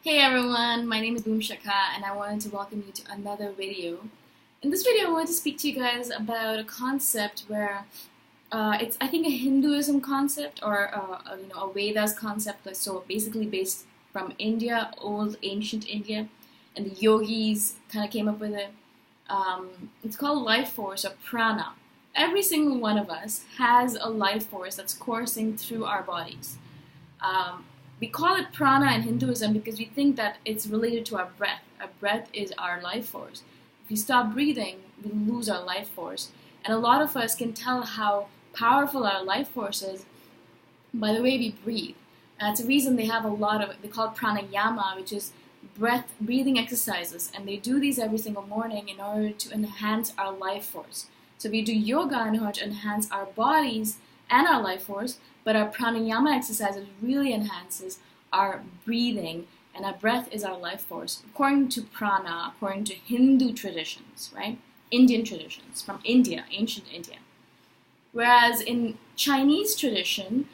Hey everyone, my name is Boom Shaka and I wanted to welcome you to another video. In this video I wanted to speak to you guys about a concept where it's I think a Hinduism concept or a Vedas concept, like, so basically based from India, old ancient India, and the yogis kind of came up with it. It's called life force or prana. Every single one of us has a life force that's coursing through our bodies. We call it prana in Hinduism because we think that it's related to our breath. Our breath is our life force. If we stop breathing, we lose our life force. And a lot of us can tell how powerful our life force is by the way we breathe. That's the reason they have they call it pranayama, which is breathing exercises. And they do these every single morning in order to enhance our life force. So we do yoga in order to enhance our bodies and our life force, but our pranayama exercises really enhances our breathing, and our breath is our life force, according to prana, according to Hindu traditions, right? Indian traditions from India, ancient India. Whereas in Chinese tradition,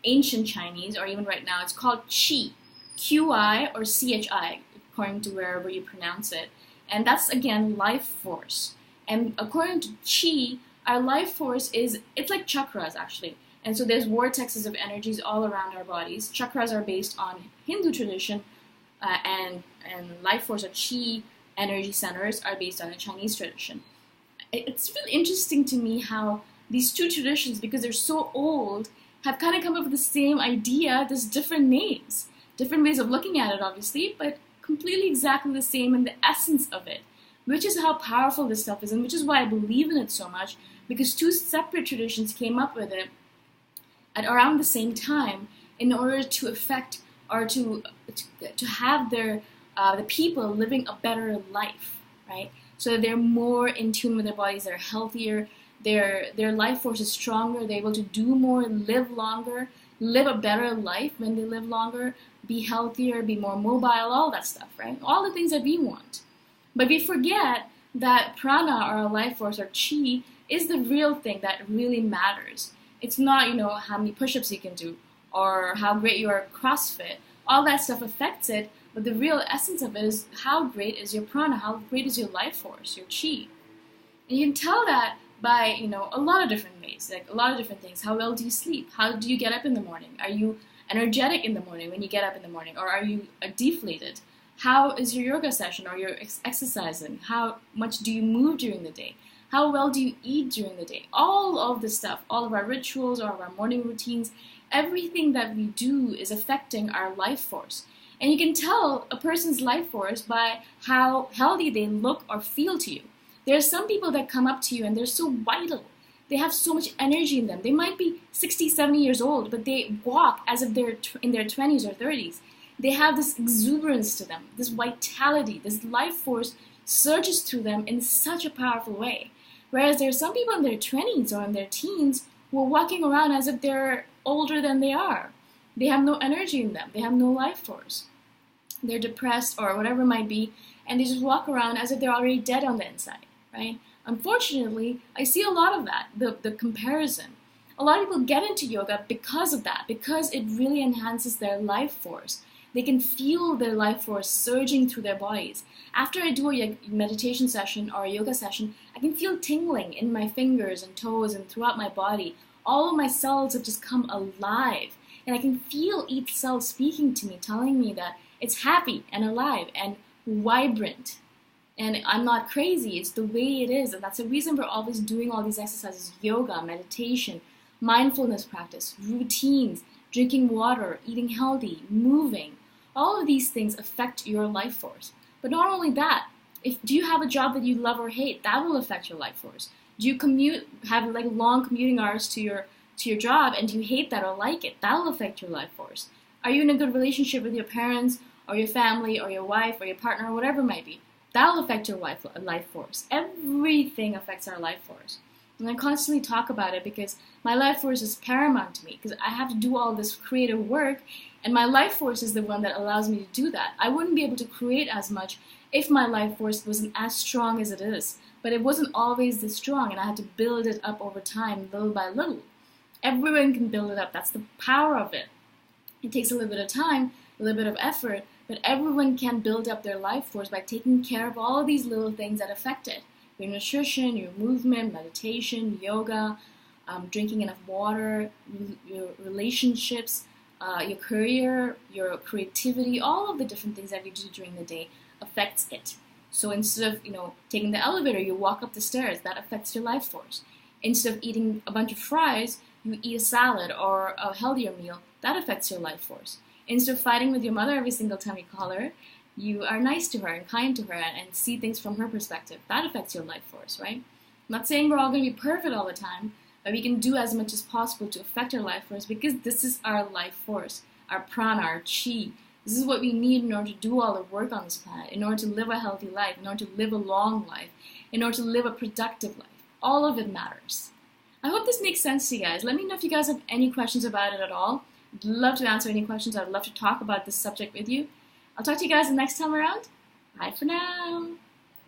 ancient Chinese, or even right now, it's called qi, qi or chi, according to wherever you pronounce it, and that's again life force. And according to qi, our life force it's like chakras actually. And so there's vortexes of energies all around our bodies. Chakras are based on Hindu tradition, and life force or chi energy centers are based on the Chinese tradition. It's really interesting to me how these two traditions, because they're so old, have kind of come up with the same idea, just different names, different ways of looking at it, obviously, but completely exactly the same in the essence of it, which is how powerful this stuff is, and which is why I believe in it so much, because two separate traditions came up with it at around the same time in order to affect or to have the people living a better life, right? So that they're more in tune with their bodies, they're healthier, their life force is stronger, they're able to do more, live longer, live a better life when they live longer, be healthier, be more mobile, all that stuff, right? All the things that we want. But we forget that prana, or our life force, or chi, is the real thing that really matters. It's not, how many push-ups you can do or how great you are at CrossFit. All that stuff affects it, but the real essence of it is how great is your prana, how great is your life force, your chi. And you can tell that by, a lot of different ways, like a lot of different things. How well do you sleep? How do you get up in the morning? Are you energetic in the morning when you get up in the morning, or are you deflated? How is your yoga session or your exercising? How much do you move during the day? How well do you eat during the day? All of this stuff, all of our rituals, all of our morning routines, everything that we do is affecting our life force. And you can tell a person's life force by how healthy they look or feel to you. There are some people that come up to you and they're so vital. They have so much energy in them. They might be 60, 70 years old, but they walk as if they're in their 20s or 30s. They have this exuberance to them, this vitality, this life force surges through them in such a powerful way. Whereas there are some people in their 20s or in their teens who are walking around as if they're older than they are. They have no energy in them. They have no life force. They're depressed or whatever it might be, and they just walk around as if they're already dead on the inside, right? Unfortunately, I see a lot of that, the comparison. A lot of people get into yoga because of that, because it really enhances their life force. They can feel their life force surging through their bodies. After I do a meditation session or a yoga session, I can feel tingling in my fingers and toes and throughout my body. All of my cells have just come alive. And I can feel each cell speaking to me, telling me that it's happy and alive and vibrant. And I'm not crazy, it's the way it is. And that's the reason we're always doing all these exercises: yoga, meditation, mindfulness practice, routines, drinking water, eating healthy, moving. All of these things affect your life force. But not only that, do you have a job that you love or hate? That will affect your life force. Do you have like long commuting hours to your job, and do you hate that or like it? That will affect your life force. Are you in a good relationship with your parents or your family or your wife or your partner or whatever it might be? That will affect your life force. Everything affects our life force. And I constantly talk about it because my life force is paramount to me, because I have to do all this creative work, and my life force is the one that allows me to do that. I wouldn't be able to create as much if my life force wasn't as strong as it is. But it wasn't always this strong, and I had to build it up over time, little by little. Everyone can build it up. That's the power of it. It takes a little bit of time, a little bit of effort, but everyone can build up their life force by taking care of all of these little things that affect it. Your nutrition, your movement, meditation, yoga, drinking enough water, your relationships, your career, your creativity, all of the different things that you do during the day affects it. So instead of taking the elevator, you walk up the stairs. That affects your life force. Instead of eating a bunch of fries, you eat a salad or a healthier meal. That affects your life force. Instead of fighting with your mother every single time you call her, you are nice to her and kind to her and see things from her perspective. That affects your life force, right? I'm not saying we're all going to be perfect all the time, but we can do as much as possible to affect our life force because this is our life force, our prana, our chi. This is what we need in order to do all the work on this planet, in order to live a healthy life, in order to live a long life, in order to live a productive life. All of it matters. I hope this makes sense to you guys. Let me know if you guys have any questions about it at all. I'd love to answer any questions. I'd love to talk about this subject with you. I'll talk to you guys the next time around. Bye for now.